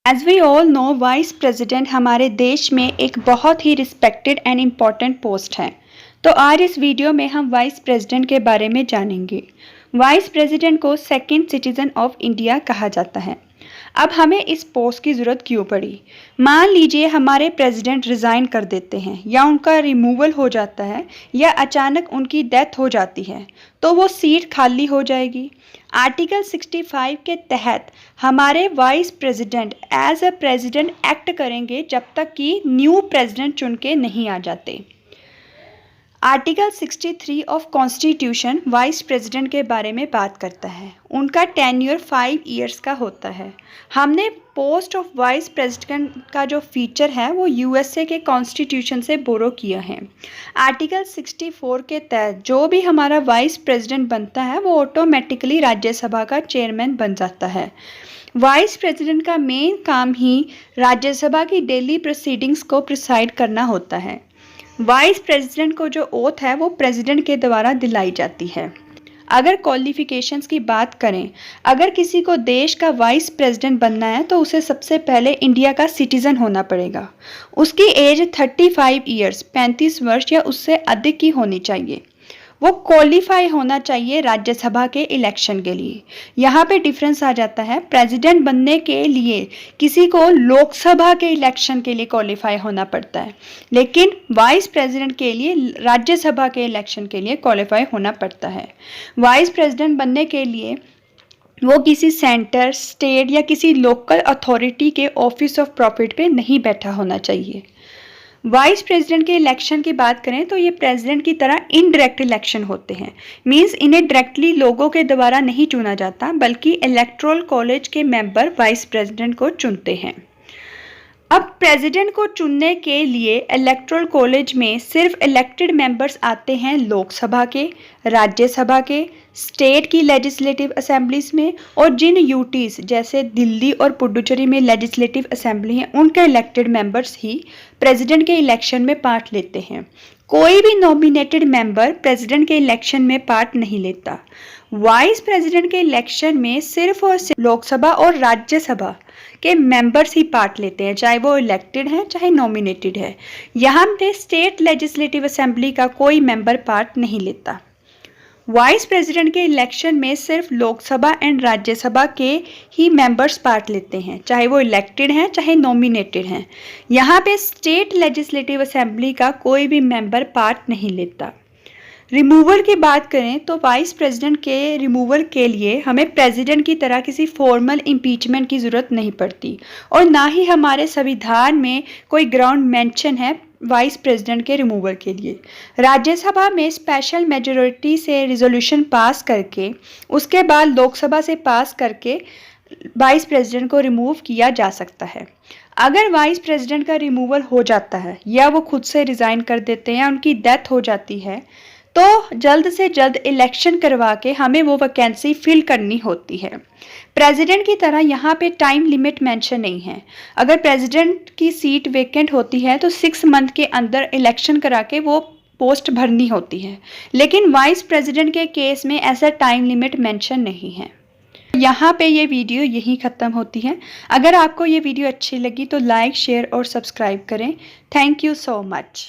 As we all know, vice president हमारे देश में एक बहुत ही रिस्पेक्टेड एंड इम्पॉर्टेंट पोस्ट है। तो आज इस वीडियो में हम वाइस प्रेसिडेंट के बारे में जानेंगे। वाइस प्रेसिडेंट को सेकंड सिटीजन ऑफ इंडिया कहा जाता है। अब हमें इस पोस्ट की ज़रूरत क्यों पड़ी? मान लीजिए हमारे प्रेसिडेंट रिज़ाइन कर देते हैं या उनका रिमूवल हो जाता है या अचानक उनकी डेथ हो जाती है, तो वो सीट खाली हो जाएगी। आर्टिकल 65 के तहत हमारे vice president as a president act करेंगे जब तक कि न्यू प्रेसिडेंट चुन के नहीं आ जाते। Article 63 of constitution vice president के बारे में बात करता है। उनका टेन्योर 5 ईयर्स का होता है। हमने पोस्ट ऑफ वाइस प्रेसिडेंट का जो फीचर है वो यूएसए के कॉन्स्टिट्यूशन से बोरो किया है। आर्टिकल 64 के तहत जो भी हमारा वाइस प्रेसिडेंट बनता है वो ऑटोमेटिकली राज्यसभा का चेयरमैन बन जाता है। वाइस प्रेसिडेंट का मेन काम ही राज्यसभा की डेली प्रोसीडिंग्स को प्रिसाइड करना होता है। वाइस प्रेसिडेंट को जो ओथ है वो प्रेसिडेंट के द्वारा दिलाई जाती है। अगर क्वालिफिकेशंस की बात करें, अगर किसी को देश का वाइस प्रेसिडेंट बनना है तो उसे सबसे पहले इंडिया का सिटीज़न होना पड़ेगा। उसकी एज 35 ईयर्स 35 वर्ष या उससे अधिक की होनी चाहिए। वो क्वालिफाई होना चाहिए राज्यसभा के इलेक्शन के लिए। यहाँ पे डिफरेंस आ जाता है। प्रेसिडेंट बनने के लिए किसी को लोकसभा के इलेक्शन के लिए क्वालिफाई होना पड़ता है, लेकिन वाइस प्रेसिडेंट के लिए राज्यसभा के इलेक्शन के लिए क्वालिफाई होना पड़ता है। वाइस प्रेसिडेंट बनने के लिए वो किसी सेंटर, स्टेट या किसी लोकल अथॉरिटी के ऑफिस ऑफ प्रॉफिट पे नहीं बैठा होना चाहिए। वाइस प्रेसिडेंट के इलेक्शन की बात करें तो ये प्रेसिडेंट की तरह इनडायरेक्ट इलेक्शन होते हैं। मींस इन्हें डायरेक्टली लोगों के द्वारा नहीं चुना जाता, बल्कि इलेक्टोरल कॉलेज के मेंबर वाइस प्रेसिडेंट को चुनते हैं। अब प्रेसिडेंट को चुनने के लिए इलेक्टोरल कॉलेज में सिर्फ इलेक्टेड मेंबर्स आते हैं लोकसभा के, राज्यसभा के, स्टेट की लेजिस्लेटिव असेंबलीज में, और जिन यूटीज जैसे दिल्ली और पुडुचेरी में लेजिस्लेटिव असेंबली हैं उनके इलेक्टेड मेंबर्स ही प्रेसिडेंट के इलेक्शन में पार्ट लेते हैं। कोई भी नॉमिनेटेड मेंबर प्रेसिडेंट के इलेक्शन में पार्ट नहीं लेता। वाइस प्रेसिडेंट के इलेक्शन में सिर्फ और सिर्फ लोकसभा और राज्यसभा के मेंबर्स ही पार्ट लेते हैं, चाहे वो इलेक्टेड हैं चाहे नॉमिनेटेड है। यहाँ पे स्टेट लेजिस्लेटिव असेंबली का कोई मेंबर पार्ट नहीं लेता। वाइस प्रेसिडेंट के इलेक्शन में सिर्फ लोकसभा एंड राज्यसभा के ही मेंबर्स पार्ट लेते हैं, चाहे वो इलेक्टेड हैं चाहे नॉमिनेटेड हैं। यहाँ पे स्टेट लेजिस्लेटिव असेंबली का कोई भी मेंबर पार्ट नहीं लेता। रिमूवल की बात करें तो वाइस प्रेसिडेंट के रिमूवल के लिए हमें प्रेसिडेंट की तरह किसी फॉर्मल इम्पीचमेंट की ज़रूरत नहीं पड़ती, और ना ही हमारे संविधान में कोई ग्राउंड मेंशन है वाइस प्रेसिडेंट के रिमूवल के लिए। राज्यसभा में स्पेशल मेजॉरिटी से रिजोल्यूशन पास करके उसके बाद लोकसभा से पास करके वाइस प्रेसिडेंट को रिमूव किया जा सकता है। अगर वाइस प्रेसिडेंट का रिमूवल हो जाता है या वो खुद से रिज़ाइन कर देते हैं या उनकी डेथ हो जाती है तो जल्द से जल्द इलेक्शन करवा के हमें वो वैकेंसी फिल करनी होती है। प्रेसिडेंट की तरह यहाँ पे टाइम लिमिट मेंशन नहीं है। अगर प्रेसिडेंट की सीट वेकेंट होती है तो 6 मंथ के अंदर इलेक्शन करा के वो पोस्ट भरनी होती है, लेकिन वाइस प्रेसिडेंट के केस में ऐसा टाइम लिमिट मेंशन नहीं है। यहाँ पे ये वीडियो यहीं ख़त्म होती है। अगर आपको ये वीडियो अच्छी लगी तो लाइक, शेयर और सब्सक्राइब करें। Thank you so much.